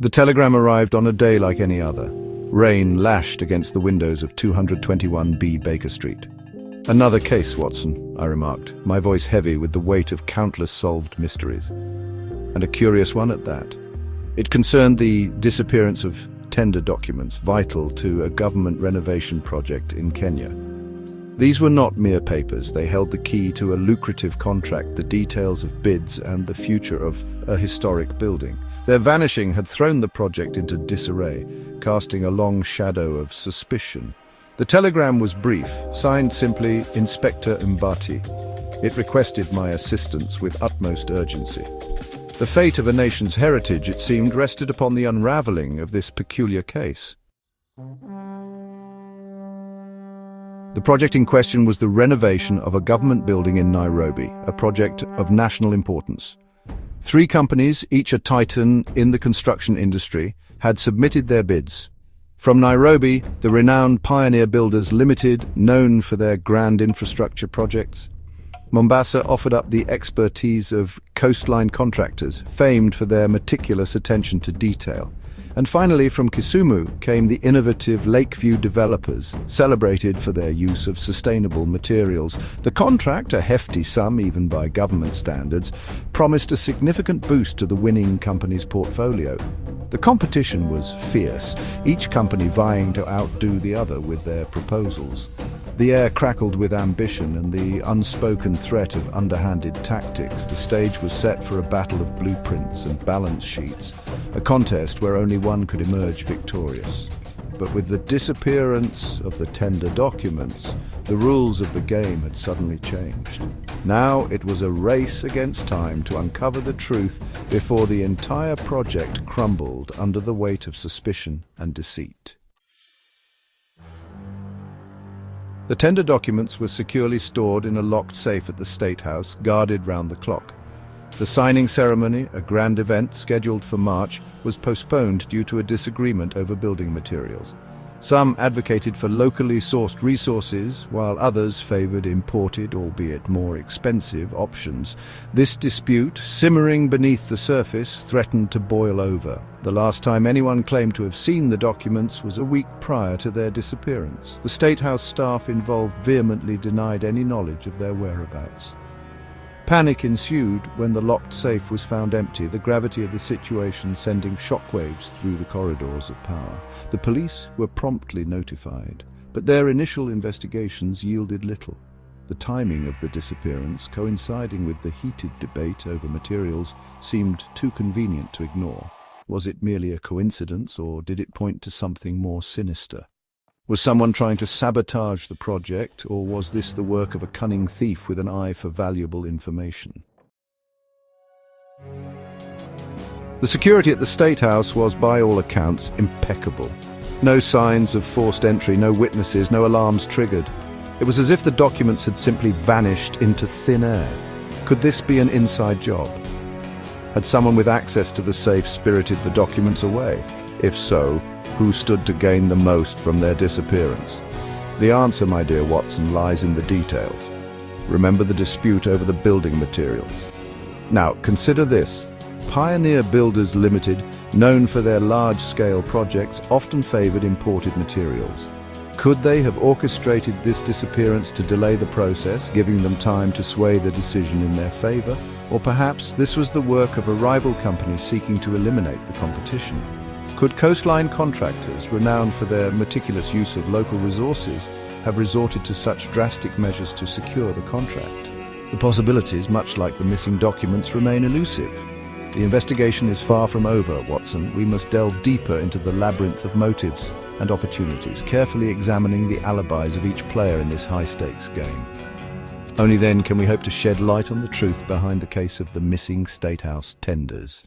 The telegram arrived on a day like any other. Rain lashed against the windows of 221B Baker Street. "Another case, Watson," I remarked, my voice heavy with the weight of countless solved mysteries. And a curious one at that. It concerned the disappearance of tender documents vital to a government renovation project in Kenya. These were not mere papers. They held the key to a lucrative contract, the details of bids, and the future of a historic building. Their vanishing had thrown the project into disarray, casting a long shadow of suspicion. The telegram was brief, signed simply Inspector Mbati. It requested my assistance with utmost urgency. The fate of a nation's heritage, it seemed, rested upon the unraveling of this peculiar case. The project in question was the renovation of a government building in Nairobi, a project of national importance. 3 companies, each a titan in the construction industry, had submitted their bids. From Nairobi, the renowned Pioneer Builders Ltd, known for their grand infrastructure projects. Mombasa offered up the expertise of coastline contractors, famed for their meticulous attention to detail. And finally, from Kisumu came the innovative Lakeview developers, celebrated for their use of sustainable materials. The contract, a hefty sum even by government standards, promised a significant boost to the winning company's portfolio. The competition was fierce, each company vying to outdo the other with their proposals. The air crackled with ambition and the unspoken threat of underhanded tactics. The stage was set for a battle of blueprints and balance sheets, a contest where only one could emerge victorious. But with the disappearance of the tender documents, the rules of the game had suddenly changed. Now it was a race against time to uncover the truth before the entire project crumbled under the weight of suspicion and deceit. The tender documents were securely stored in a locked safe at the Statehouse, guarded round the clock. The signing ceremony, a grand event scheduled for March, was postponed due to a disagreement over building materials. Some advocated for locally sourced resources, while others favored imported, albeit more expensive, options. This dispute, simmering beneath the surface, threatened to boil over. The last time anyone claimed to have seen the documents was a week prior to their disappearance. The Statehouse staff involved vehemently denied any knowledge of their whereabouts. Panic ensued when the locked safe was found empty, the gravity of the situation sending shockwaves through the corridors of power. The police were promptly notified, but their initial investigations yielded little. The timing of the disappearance, coinciding with the heated debate over materials, seemed too convenient to ignore. Was it merely a coincidence, or did it point to something more sinister? Was someone trying to sabotage the project, or was this the work of a cunning thief with an eye for valuable information? The security at the Statehouse was, by all accounts, impeccable. No signs of forced entry, no witnesses, no alarms triggered. It was as if the documents had simply vanished into thin air. Could this be an inside job? Had someone with access to the safe spirited the documents away? If so, who stood to gain the most from their disappearance? The answer, my dear Watson, lies in the details. Remember the dispute over the building materials. Now, consider this. Pioneer Builders Ltd, known for their large-scale projects, often favored imported materials. Could they have orchestrated this disappearance to delay the process, giving them time to sway the decision in their favor? Or perhaps this was the work of a rival company seeking to eliminate the competition? Could coastline contractors, renowned for their meticulous use of local resources, have resorted to such drastic measures to secure the contract? The possibilities, much like the missing documents, remain elusive. The investigation is far from over, Watson. We must delve deeper into the labyrinth of motives and opportunities, carefully examining the alibis of each player in this high-stakes game. Only then can we hope to shed light on the truth behind the case of the missing Statehouse tenders.